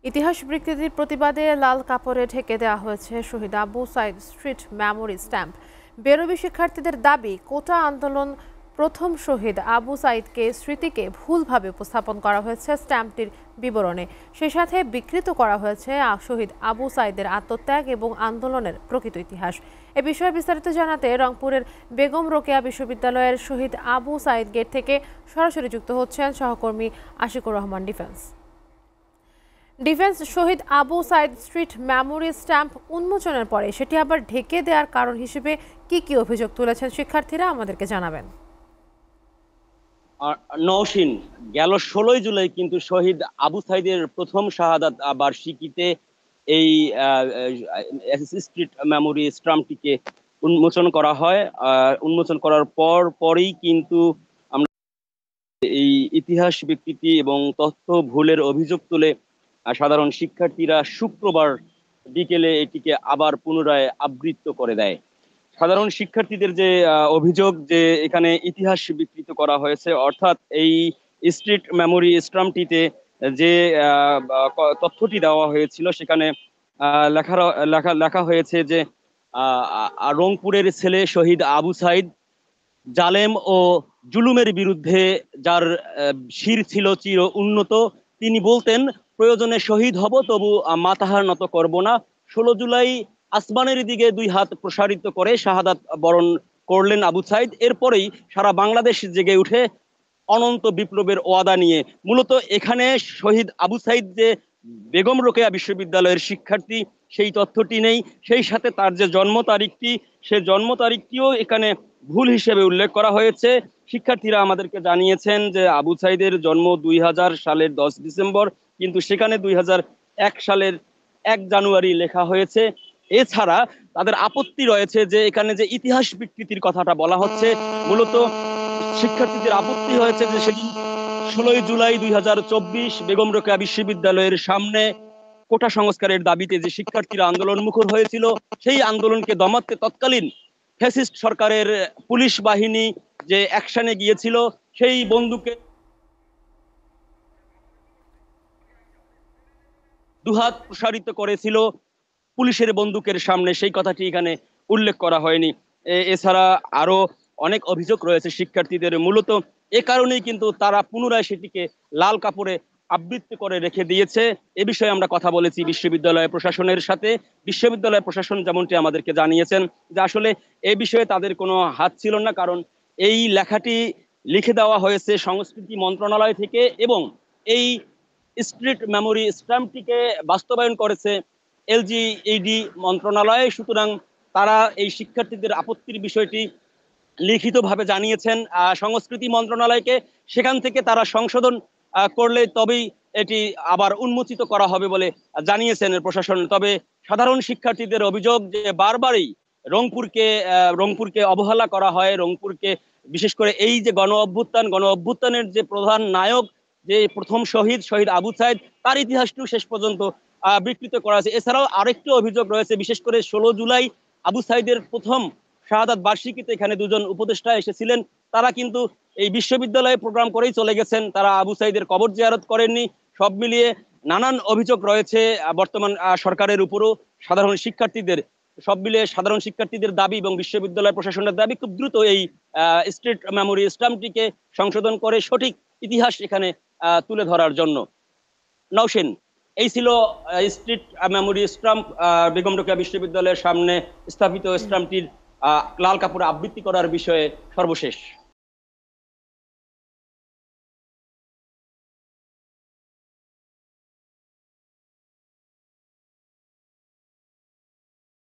ইতিহাস বিকৃতির প্রতিবাদে লাল কাপড়ে ঢেকে দেওয়া হয়েছে Shaheed Abu Sayeed street memory stamp. Berobi শিক্ষার্থীদের দাবি, কোটা আন্দোলন প্রথম শহীদ আবু সাইদকে স্মৃতিকে ভুলভাবে উপস্থাপন করা হয়েছে স্ট্যাম্পটির বিবরণে। সেই সাথে বিকৃত করা হয়েছে শহীদ আবু সাইদের আত্মত্যাগ এবং আন্দোলনের প্রকৃত ইতিহাস। এ বিষয়ে বিস্তারিত জানাতে রংপুরের বেগম রোকেয়া বিশ্ববিদ্যালয়ের শহীদ আবু সাইদ গেট থেকে সরাসরি যুক্ত হচ্ছেন সহকর্মী আশিকুর রহমান ডিফেন্স। Shaheed Abu Sayeed street memory stamp উন্মোচনের পরে সেটি আবার ঢেকে দেওয়ার কারণ হিসেবে কি কি অভিযোগ তুলেছেন শিক্ষার্থীরা, আমাদেরকে জানাবেন। নওশিন, গেল 16 জুলাই কিন্তু শহীদ আবু সাইদের প্রথম শাহাদাত বার্ষিকীতে এই স্ট্রিট মেমোরি স্ট্যাম্পটিকে উন্মোচন করা হয়। উন্মোচন করার পরই কিন্তু আমরা এই ইতিহাস বিকৃতি এবং তথ্য ভুলের অভিযোগ তুলে সাধারণ শিক্ষার্থীরা শুক্রবার বিকেলে এটিকে আবার পুনরায় আবৃত্ত করে দেয়। সাধারণ শিক্ষার্থীদের যে অভিযোগ যে এখানে ইতিহাস বিকৃত করা হয়েছে, অর্থাৎ এই স্ট্রিট মেমোরি স্ট্যাম্পটিতে যে তথ্যটি দেওয়া হয়েছিল সেখানে লেখা লেখা লেখা হয়েছে যে রংপুরের ছেলে শহীদ আবু সাইদ জালেম ও জুলুমের বিরুদ্ধে যার শির ছিল চির উন্নত, তিনি বলতেন প্রয়োজনে শহীদ হব তবু মাথাহার নত করব না। 16 জুলাই আসমানের দিকে 2 হাত প্রসারিত করে শাহাদাত বরণ করলেন আবু সাইদ। এরপরেই সারা বাংলাদেশ জেগে উঠে অনন্ত বিপ্লবের ওয়াদা নিয়ে। মূলত এখানে শহীদ আবু সাইদ যে বেগম রোকেয়া বিশ্ববিদ্যালয়ের শিক্ষার্থী সেই তথ্যটি নেই, সেই সাথে তার যে জন্ম তারিখটি, সে জন্ম তারিখটিও এখানে ভুল হিসেবে উল্লেখ করা হয়েছে। শিক্ষার্থীরা আমাদেরকে জানিয়েছেন যে আবু সাইদের জন্ম 2000 সালের 10 ডিসেম্বর, কিন্তু সেখানে 2001 সালের 1 জানুয়ারি লেখা হয়েছে। এছাড়া তাদের আপত্তি রয়েছে যে এখানে যে ইতিহাস বিকৃতির কথাটা বলা হচ্ছে, মূলত শিক্ষার্থীদের আপত্তি হয়েছে যে সেদিন 16 জুলাই 2024 বেগম রোকেয়া বিশ্ববিদ্যালয়ের সামনে কোটা সংস্কারের দাবিতে যে শিক্ষার্থীরা আন্দোলন মুখর হয়েছিল, সেই আন্দোলনকে দমাতে তৎকালীন ফ্যাসিস্ট সরকারের পুলিশ বাহিনী যে অ্যাকশনে গিয়েছিল, সেই বন্দুকে দুহাত প্রসারিত করেছিল পুলিশের বন্দুকের সামনে, সেই কথাটি এখানে উল্লেখ করা হয়নি। এছাড়া আরো অনেক অভিযোগ রয়েছে শিক্ষার্থীদের। মূলত এ কারণেই কিন্তু তারা পুনরায় সেটিকে লাল কাপড়ে আবৃত্তি করে রেখে দিয়েছে। এ বিষয়ে আমরা কথা বলেছি বিশ্ববিদ্যালয় প্রশাসনের সাথে। বিশ্ববিদ্যালয় প্রশাসন যেমনটি আমাদেরকে জানিয়েছেন যে আসলে এই বিষয়ে তাদের কোনো হাত ছিল না, কারণ এই লেখাটি লিখে দেওয়া হয়েছে সংস্কৃতি মন্ত্রণালয় থেকে এবং এই স্ট্রিট মেমোরি স্ট্যাম্পটিকে বাস্তবায়ন করেছে এলজিইডি মন্ত্রণালয়। সুতরাং তারা এই শিক্ষার্থীদের আপত্তির বিষয়টি লিখিতভাবে জানিয়েছেন সংস্কৃতি মন্ত্রণালয়কে। সেখান থেকে তারা সংশোধন করলে তবেই এটি আবার উন্মোচিত করা হবে বলে জানিয়েছেন প্রশাসন। তবে সাধারণ শিক্ষার্থীদের অভিযোগ যে বারবারই রংপুরকে অবহেলা করা হয়। রংপুরকে, বিশেষ করে এই যে গণ অভ্যুত্থানের যে প্রধান নায়ক, যে প্রথম শহীদ আবু সাইদ, তার ইতিহাসটিও শেষ পর্যন্ত বিকৃত করা হয়েছে। এছাড়াও আরেকটি অভিযোগ রয়েছে, বিশেষ করে 16 জুলাই আবু সাইদের প্রথম শাহাদাত বার্ষিকীতে এখানে 2 জন উপদেষ্টা এসেছিলেন। তারা কিন্তু এই বিশ্ববিদ্যালয়ে প্রোগ্রাম করেই চলে গেছেন, তারা আবু সাইদের কবর জিয়ারত করেননি। সব মিলিয়ে নানান অভিযোগ রয়েছে বর্তমান সরকারের উপরও সব মিলিয়ে সাধারণ শিক্ষার্থীদের দাবি এবং বিশ্ববিদ্যালয় প্রশাসনের দাবি খুব দ্রুত এই স্ট্রিট মেমোরি স্ট্যাম্পটিকে সংশোধন করে সঠিক ইতিহাস এখানে তুলে ধরার জন্য। নওশিন, এই ছিল street memory stamp Begum Rokeya বিশ্ববিদ্যালয়ের সামনে স্থাপিত স্ট্যাম্পটির লাল কাপড়ে আবৃত্তি করার বিষয়ে সর্বশেষ।